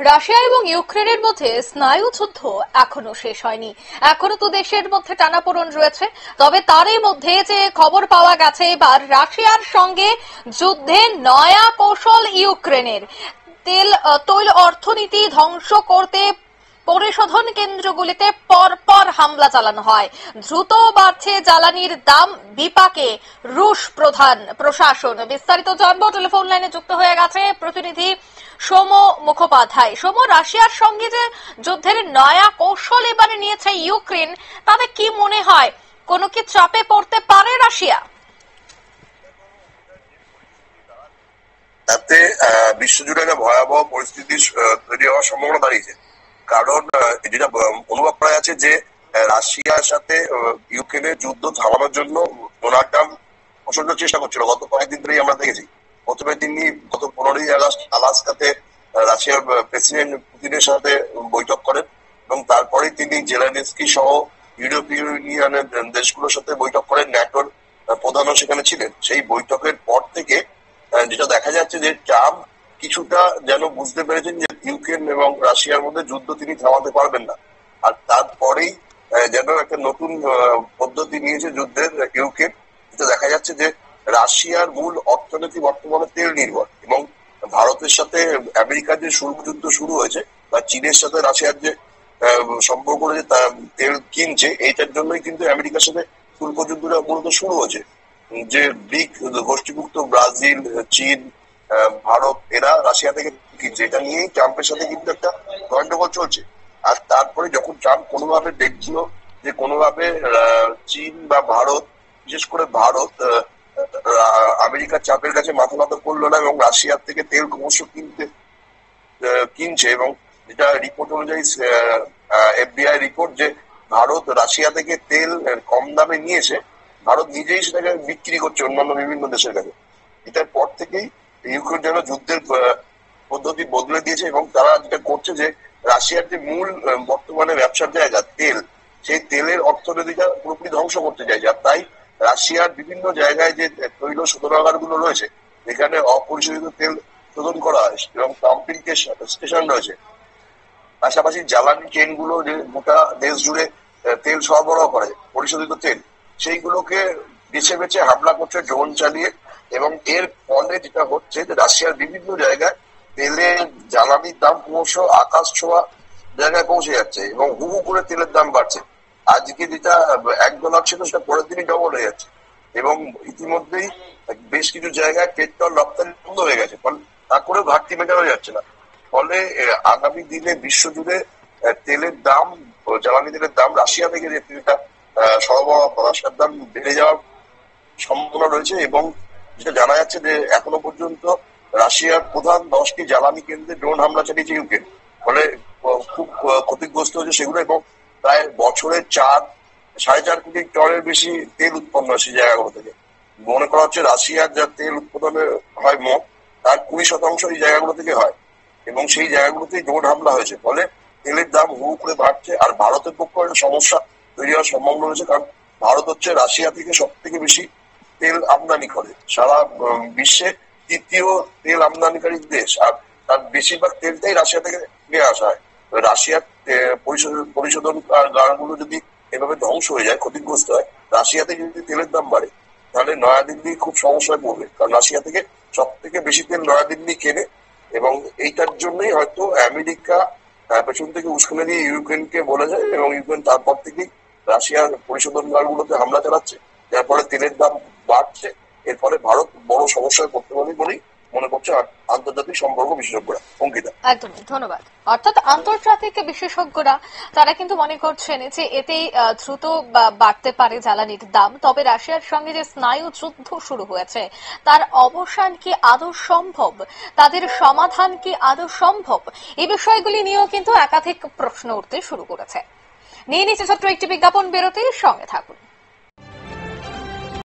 Russia এবং ইউক্রেনের মধ্যে স্নায়ু যুদ্ধ এখনো শেষ হয়নি। এখনো তো দেশের মধ্যে টানাপোড়েন রয়েছে। তবে তারই মধ্যে যে খবর পাওয়া গেছে, এবার রাশিয়ার সঙ্গে যুদ্ধে নয়া কৌশল ইউক্রেনের। তৈল অর্থনীতি ধ্বংস করতে পরিশোধন কেন্দ্রগুলিতে পরপর হামলা চালানো হয়। দ্রুত বাড়ছে জ্বালানির দাম, বিপাকে রুশ প্রশাসন। বিস্তারিত জানবো, টেলিফোন লাইনে যুক্ত হয়ে গেছে প্রতিনিধি সোম মুখোপাধ্যায়। সোম, রাশিয়ার সঙ্গে যে যুদ্ধের নয়া কৌশল এবারে নিয়েছে ইউক্রেন, তাতে কি মনে হয় কোনো কি চাপে পড়তে পারে রাশিয়া? তাতে বিশ্বজুড়ে একটা ভয়াবহ পরিস্থিতি তৈরি হওয়ার সম্ভাবনা দাঁড়িয়েছে। কারণ যেটা অনুভব করা যাচ্ছে যে রাশিয়ার সাথে ইউক্রেনের যুদ্ধ থামানোর জন্য ডোনাল্ড ট্রাম্প প্রচন্ড চেষ্টা করছিল। গত কয়েকদিন ধরেই আমরা দেখেছি। প্রথমে তিনি গত 15ই আগস্ট আলাস্কাতে রাশিয়ার প্রেসিডেন্ট পুতিনের সাথে বৈঠক করেন এবং তারপরে তিনি জেলেনস্কি সহ ইউরোপীয় ইউনিয়নের দেশগুলোর সাথে বৈঠক করেন। ন্যাটোর প্রধানও সেখানে ছিলেন। সেই বৈঠকের পর থেকে যেটা দেখা যাচ্ছে যে ট্রাম্প কিছুটা যেন বুঝতে পেরেছেন যে ইউক্রেন এবং রাশিয়ার মধ্যে যুদ্ধ তিনি থামাতে পারবেন না। আর তারপরেই যেন একটা নতুন পদ্ধতি নিয়েছে যুদ্ধের ইউক্রেন। যেটা দেখা যাচ্ছে যে রাশিয়ার মূল অর্থনীতি বর্তমানে তেল নির্ভর এবং ভারতের সাথে আমেরিকার যে শুল্ক যুদ্ধ শুরু হয়েছে বা চীনের সাথে রাশিয়ার যে সম্পর্ক রয়েছে তা তেল কিনছে, এইটার জন্যই কিন্তু আমেরিকার সাথে শুল্ক যুদ্ধটা মূলত শুরু হয়েছে। যে ব্রিক গোষ্ঠীভুক্ত ব্রাজিল, চীন, ভারত এরা রাশিয়া থেকে কিনছে, এটা নিয়েই ট্রাম্পের সাথে কিন্তু একটা গন্ডগোল চলছে। আর তারপরে যখন ট্রাম্প কোনোভাবে দেখছিল যে কোনোভাবে চীন বা ভারত, বিশেষ করে ভারত আমেরিকার চাপের কাছে মাথা নত করলো না এবং রাশিয়ার থেকে তেল ক্রমশ কিনছে এবং যেটা রিপোর্ট অনুযায়ী এফবিআই রিপোর্ট যে ভারত রাশিয়া থেকে তেল কম দামে নিয়েছে, ভারত নিজেই সেটাকে বিক্রি করছে অন্যান্য বিভিন্ন দেশের কাছে। এটার পর থেকেই ইউক্রেন যেন যুদ্ধের পদ্ধতি বদলে দিয়েছে এবং তারা যেটা করছে যে রাশিয়ার যে মূল বর্তমানে ব্যবসার জায়গা তেল, সেই তেলের অর্থনীতিটা পুরোপুরি ধ্বংস করতে চাইছে। আর তাই রাশিয়ার বিভিন্ন জায়গায় যে তৈল শোধনাগার গুলো রয়েছে, যেখানে অপরিশোধিত তেল শোধন করা হয় এবং পাম্পিং স্টেশন রয়েছে, পাশাপাশি জ্বালানি ট্রেন গুলো যে গোটা দেশ জুড়ে তেল সরবরাহ করে পরিশোধিত তেল, সেইগুলোকে বেছে বেছে হামলা করছে ড্রোন চালিয়ে। এবং এর ফলে যেটা হচ্ছে যে রাশিয়ার বিভিন্ন জায়গায় তেলের জ্বালানির দাম ক্রমশ আকাশ ছোঁয়া জায়গায় পৌঁছে যাচ্ছে এবং হু হু করে তেলের দাম বাড়ছে। আজকে যেটা $1 ছিল সেটা পরের দিনই ডবল হয়ে যাচ্ছে এবং ইতিমধ্যেই বেশ কিছু জায়গায় পেট্রোল রপ্তানি বন্ধ হয়ে গেছে, ফলে তা করেও ঘাটতি মেটানো যাচ্ছে না। ফলে আগামী দিনে বিশ্বজুড়ে তেলের দাম, জ্বালানি তেলের দাম রাশিয়া থেকে যে তেলটা সরবরাহ করা সেটার দাম বেড়ে যাওয়ার সম্ভাবনা রয়েছে। এবং যেটা জানা যাচ্ছে যে এখনো পর্যন্ত রাশিয়ার প্রধান 10টি জ্বালানি কেন্দ্রে ড্রোন হামলা চালিয়েছে ইউক্রেন, ফলে খুব ক্ষতিগ্রস্ত হয়েছে সেগুলো এবং প্রায় বছরে 4.5 কোটি টনের বেশি তেল উৎপন্ন হয় সেই জায়গাগুলো থেকে। মনে করা হচ্ছে রাশিয়ার যা তেল উৎপাদনে হয় মোট, তার 20% এই জায়গাগুলো থেকে হয় এবং সেই জায়গাগুলোতেই ড্রোন হামলা হয়েছে। ফলে তেলের দাম হু করে বাড়ছে। আর ভারতের পক্ষে একটা সমস্যা তৈরি হওয়ার সম্ভাবনা রয়েছে, কারণ ভারত হচ্ছে রাশিয়া থেকে সব থেকে বেশি তেল আমদানি করে, সারা বিশ্বে 3য় তেল আমদানিকারী দেশ। আর তার বেশিরভাগ তেলটাই রাশিয়া থেকে নিয়ে আসা হয়। রাশিয়ার পরিশোধন গানগুলো যদি এভাবে ধ্বংস হয়ে যায়, ক্ষতিগ্রস্ত হয়, রাশিয়াতে যদি তেলের দাম বাড়ে, তাহলে নয়াদিল্লি খুব সমস্যায় পড়বে। কারণ রাশিয়া থেকে সব থেকে বেশি তেল নয়াদিল্লি কেনে এবং এইটার জন্যই হয়তো আমেরিকা পেছন থেকে উস্কানি দিয়ে ইউক্রেনকে বলে যায় এবং ইউক্রেন তারপর থেকেই রাশিয়ার পরিশোধনাগারগুলোতে হামলা চালাচ্ছে, যার ফলে তেলের দাম বাড়ছে। এর ফলে ভারত বড় সমস্যায় পড়তে পারে বলেই মনে করছে আন্তর্জাতিক সম্পর্ক বিশেষজ্ঞরা। অঙ্কিতা, একদমই ধন্যবাদ। অর্থাৎ আন্তর্জাতিক বিশেষজ্ঞরা তারা কিন্তু মনে করছেন যে এতেই দ্রুত বাড়তে পারে জ্বালানির দাম। তবে রাশিয়ার সঙ্গে যে স্নায়ু যুদ্ধ শুরু হয়েছে, তার অবসান কি আদৌ সম্ভব, তাদের সমাধান কি আদৌ সম্ভব, এই বিষয়গুলি নিয়েও কিন্তু একাধিক প্রশ্ন উঠতে শুরু করেছে। নিয়ে নিচ্ছে ছোট্ট একটি বিজ্ঞাপন বিরতির সঙ্গে থাকুন।